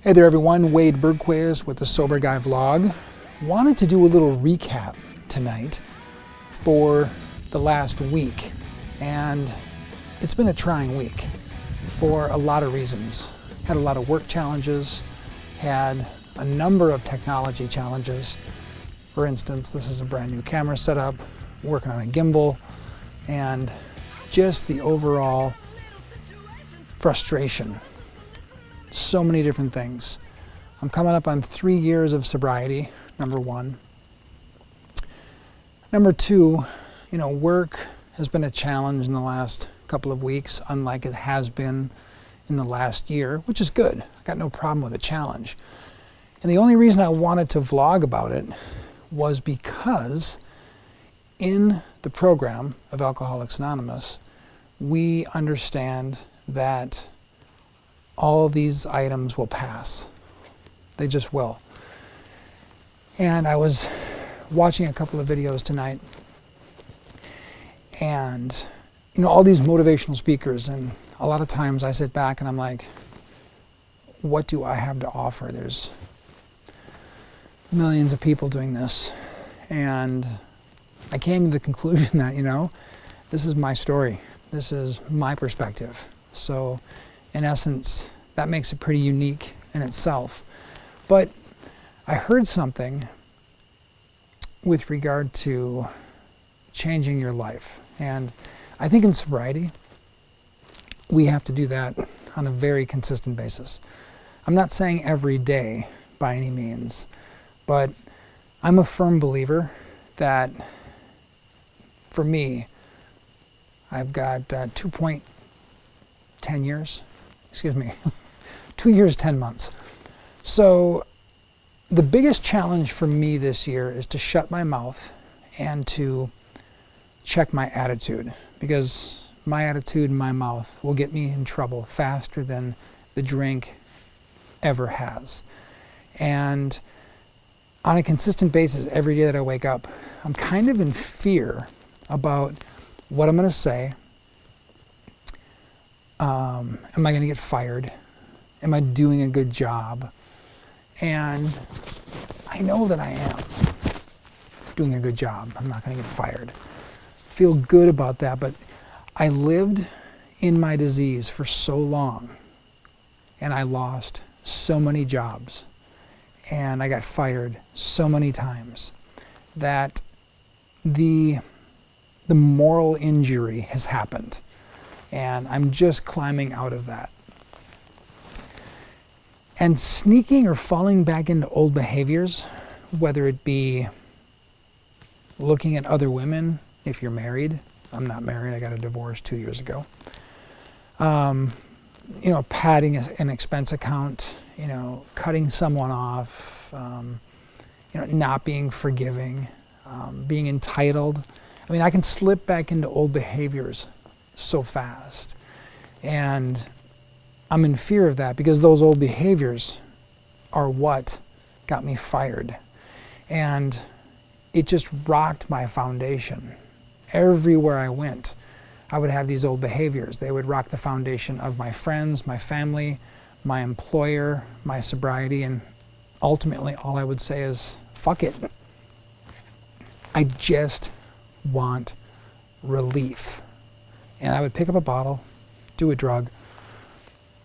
Hey there everyone, Wade Bergquist with the Sober Guy Vlog. Wanted to do a little recap tonight for the last week, and it's been a trying week for a lot of reasons. Had a lot of work challenges, had a number of technology challenges. For instance, this is a brand new camera setup, working on a gimbal, and just the overall frustration. So many different things. I'm coming up on 3 years of sobriety, number one. Number two, work has been a challenge in the last couple of weeks, unlike it has been in the last year, which is good. I got no problem with a challenge. And the only reason I wanted to vlog about it was because in the program of Alcoholics Anonymous, we understand that all of these items will pass. They just will. And I was watching a couple of videos tonight, and all these motivational speakers, and a lot of times I sit back and I'm like, what do I have to offer? There's millions of people doing this, and I came to the conclusion that this is my story. This is my perspective. So in essence, that makes it pretty unique in itself. But I heard something with regard to changing your life. And I think in sobriety, we have to do that on a very consistent basis. I'm not saying every day by any means, but I'm a firm believer that for me, I've got 2 years, 2 years, 10 months. So the biggest challenge for me this year is to shut my mouth and to check my attitude, because my attitude and my mouth will get me in trouble faster than the drink ever has. And on a consistent basis, every day that I wake up, I'm kind of in fear about what I'm going to say. Am I going to get fired? Am I doing a good job? And I know that I am doing a good job. I'm not going to get fired. Feel good about that, but I lived in my disease for so long, and I lost so many jobs, and I got fired so many times that the moral injury has happened, and I'm just climbing out of that. And sneaking or falling back into old behaviors, whether it be looking at other women, if you're married. I'm not married, I got a divorce 2 years ago. Padding an expense account, cutting someone off, not being forgiving, being entitled. I can slip back into old behaviors so fast. And I'm in fear of that because those old behaviors are what got me fired. And it just rocked my foundation. Everywhere I went, I would have these old behaviors. They would rock the foundation of my friends, my family, my employer, my sobriety, and ultimately all I would say is, fuck it. I just want relief. And I would pick up a bottle, do a drug.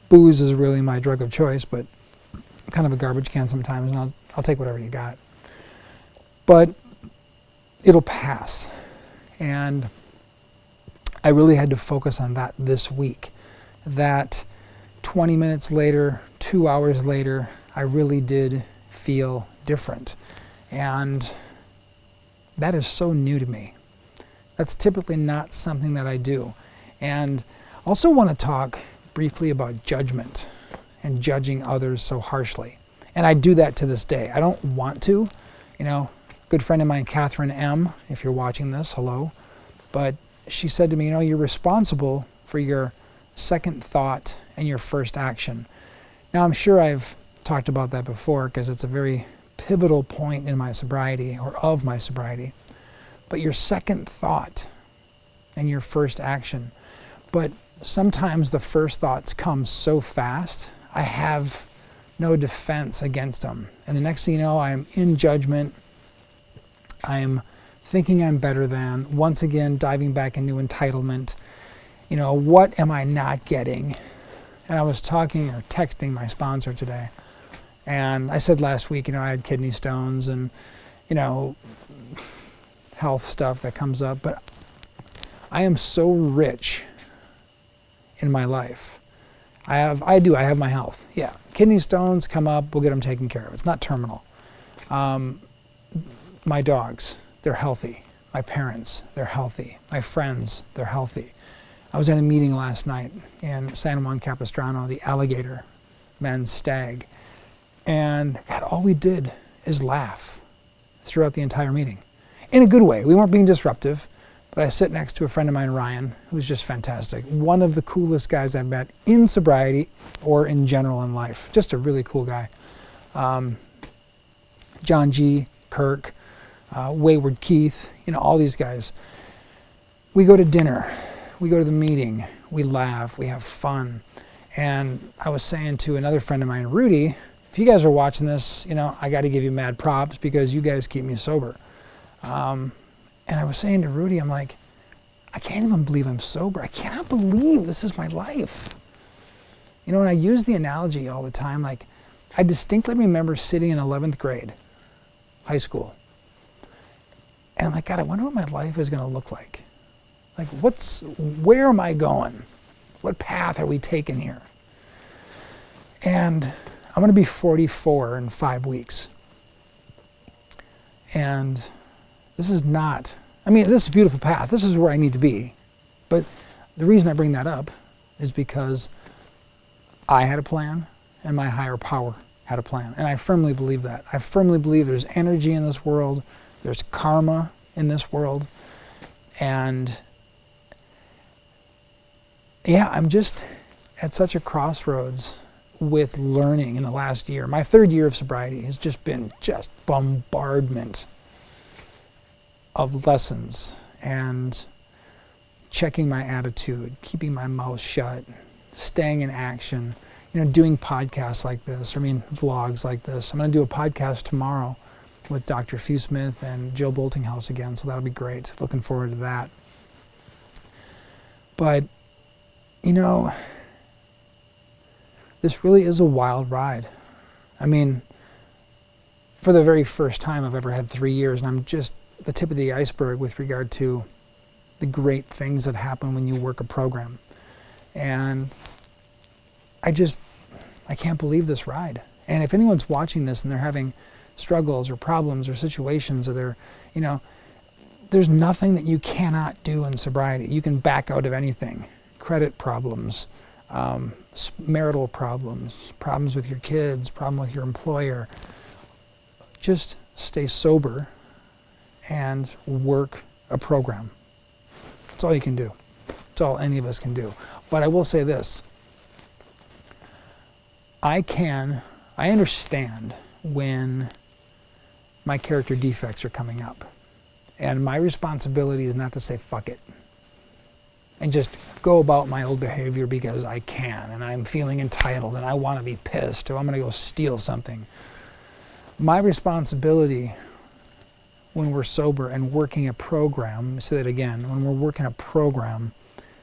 Booze is really my drug of choice, but kind of a garbage can sometimes, and I'll take whatever you got. But it'll pass. And I really had to focus on that this week. That 20 minutes later, 2 hours later, I really did feel different. And that is so new to me. That's typically not something that I do. And also want to talk briefly about judgment and judging others so harshly. And I do that to this day. I don't want to. Good friend of mine, Catherine M., if you're watching this, hello. But she said to me, you're responsible for your second thought and your first action. Now, I'm sure I've talked about that before because it's a very pivotal point in my sobriety, or of my sobriety. But your second thought and your first action. But sometimes the first thoughts come so fast. I have no defense against them. And the next thing you know, I'm in judgment. I'm thinking I'm better than, once again, diving back into entitlement. You know, what am I not getting? And I was talking or texting my sponsor today. And I said last week, you know, I had kidney stones and, you know, health stuff that comes up. But I am so rich in my life. I have my health. Yeah, kidney stones come up, we'll get them taken care of. It's not terminal. My dogs, they're healthy. My parents, they're healthy. My friends, they're healthy. I was at a meeting last night in San Juan Capistrano, the alligator men's stag. And God, all we did is laugh throughout the entire meeting. In a good way. We weren't being disruptive, but I sit next to a friend of mine, Ryan, who's just fantastic. One of the coolest guys I've met in sobriety or in general in life. Just a really cool guy. John G., Kirk, Wayward Keith, you know, all these guys. We go to dinner, we go to the meeting, we laugh, we have fun. And I was saying to another friend of mine, Rudy, if you guys are watching this, you know, I got to give you mad props because you guys keep me sober. And I was saying to Rudy, I'm like, I can't even believe I'm sober. I cannot believe this is my life. You know, and I use the analogy all the time, like, I distinctly remember sitting in 11th grade, high school. And I'm like, God, I wonder what my life is going to look like. Like, where am I going? What path are we taking here? And I'm going to be 44 in 5 weeks. And this is not, I mean, this is a beautiful path. This is where I need to be. But the reason I bring that up is because I had a plan and my higher power had a plan. And I firmly believe that. I firmly believe there's energy in this world. There's karma in this world. And yeah, I'm just at such a crossroads with learning in the last year. My 3rd year of sobriety has just been just bombardment of lessons and checking my attitude, keeping my mouth shut, staying in action, you know, doing podcasts like this, vlogs like this. I'm going to do a podcast tomorrow with Dr. Fewsmith and Jill Boltinghouse again, so that'll be great. Looking forward to that. But, you know, this really is a wild ride. I mean, for the very first time I've ever had 3 years, and I'm just the tip of the iceberg with regard to the great things that happen when you work a program. And I can't believe this ride. And if anyone's watching this and they're having struggles or problems or situations, or they're, you know, there's nothing that you cannot do in sobriety. You can back out of anything. Credit problems, marital problems, problems with your kids, problem with your employer. Just stay sober and work a program. That's all you can do. That's all any of us can do. But I will say this. I understand when my character defects are coming up. And my responsibility is not to say fuck it and just go about my old behavior because I can and I'm feeling entitled and I want to be pissed or I'm going to go steal something. My responsibility when we're sober and working a program, say that again, when we're working a program,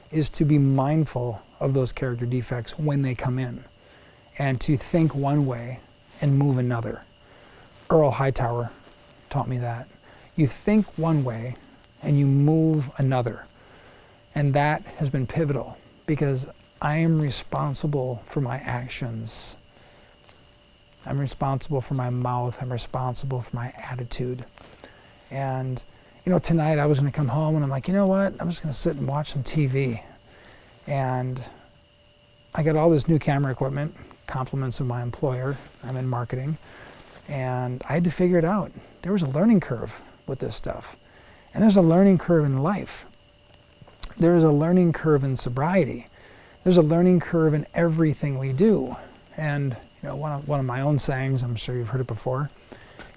is to be mindful of those character defects when they come in and to think one way and move another. Earl Hightower taught me that. You think one way and you move another. And that has been pivotal because I am responsible for my actions. I'm responsible for my mouth. I'm responsible for my attitude. And, you know, tonight I was going to come home and I'm like, you know what? I'm just going to sit and watch some TV. And I got all this new camera equipment, compliments of my employer. I'm in marketing. And I had to figure it out. There was a learning curve with this stuff. And there's a learning curve in life. There is a learning curve in sobriety. There's a learning curve in everything we do. And, you know, one of my own sayings, I'm sure you've heard it before,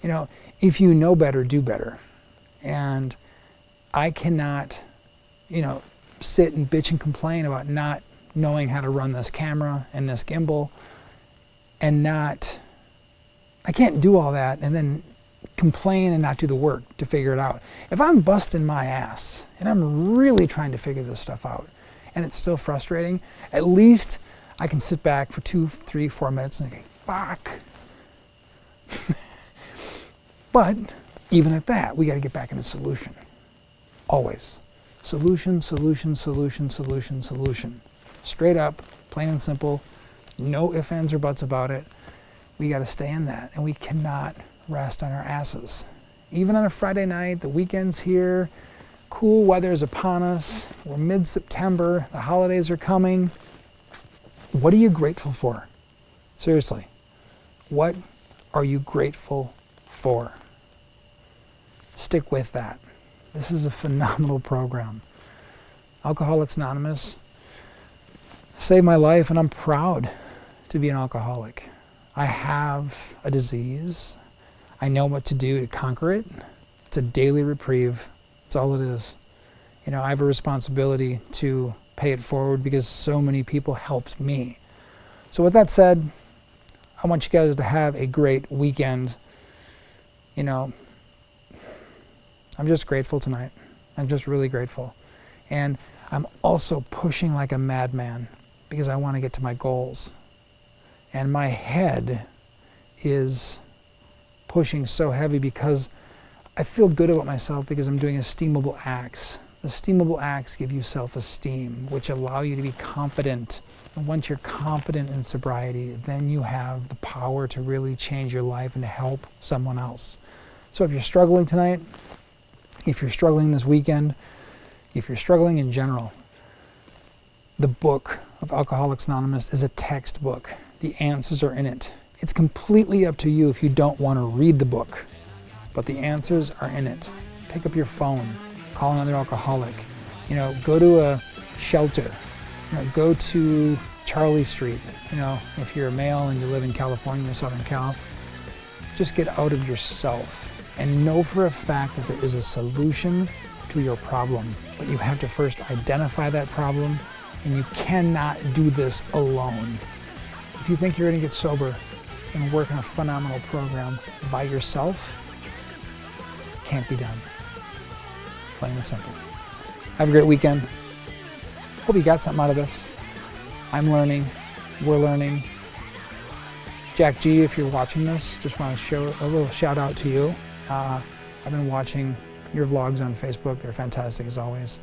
you know, if you know better, do better. And I cannot, you know, sit and bitch and complain about not knowing how to run this camera and this gimbal and I can't do all that and then complain and not do the work to figure it out. If I'm busting my ass and I'm really trying to figure this stuff out and it's still frustrating, at least I can sit back for 2, 3, 4 minutes and go, fuck. But even at that, we got to get back into solution. Always. Solution, solution, solution, solution, solution. Straight up, plain and simple, no ifs, ands, or buts about it. We got to stay in that, and we cannot rest on our asses. Even on a Friday night, the weekend's here, cool weather is upon us, we're mid-September, the holidays are coming. What are you grateful for? Seriously, what are you grateful for? Stick with that. This is a phenomenal program. Alcoholics Anonymous saved my life, and I'm proud to be an alcoholic. I have a disease. I know what to do to conquer it. It's a daily reprieve. That's all it is. You know, I have a responsibility to pay it forward because so many people helped me. So with that said, I want you guys to have a great weekend. You know, I'm just grateful tonight. I'm just really grateful. And I'm also pushing like a madman because I want to get to my goals. And my head is pushing so heavy because I feel good about myself because I'm doing esteemable acts. The esteemable acts give you self-esteem, which allow you to be confident. And once you're confident in sobriety, then you have the power to really change your life and to help someone else. So if you're struggling tonight, if you're struggling this weekend, if you're struggling in general, the book of Alcoholics Anonymous is a textbook. The answers are in it. It's completely up to you if you don't want to read the book, but the answers are in it. Pick up your phone, call another alcoholic, you know, go to a shelter, you know, go to Charlie Street, you know, if you're a male and you live in California or Southern Cal, just get out of yourself and know for a fact that there is a solution to your problem. But you have to first identify that problem, and you cannot do this alone. If you think you're going to get sober and work on a phenomenal program by yourself, it can't be done. Plain and simple. Have a great weekend. Hope you got something out of this. I'm learning. We're learning. Jack G, if you're watching this, just want to show a little shout out to you. I've been watching your vlogs on Facebook. They're fantastic as always.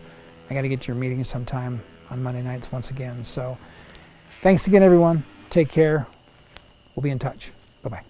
I got to get to your meetings sometime on Monday nights once again. So thanks again, everyone. Take care. We'll be in touch. Bye-bye.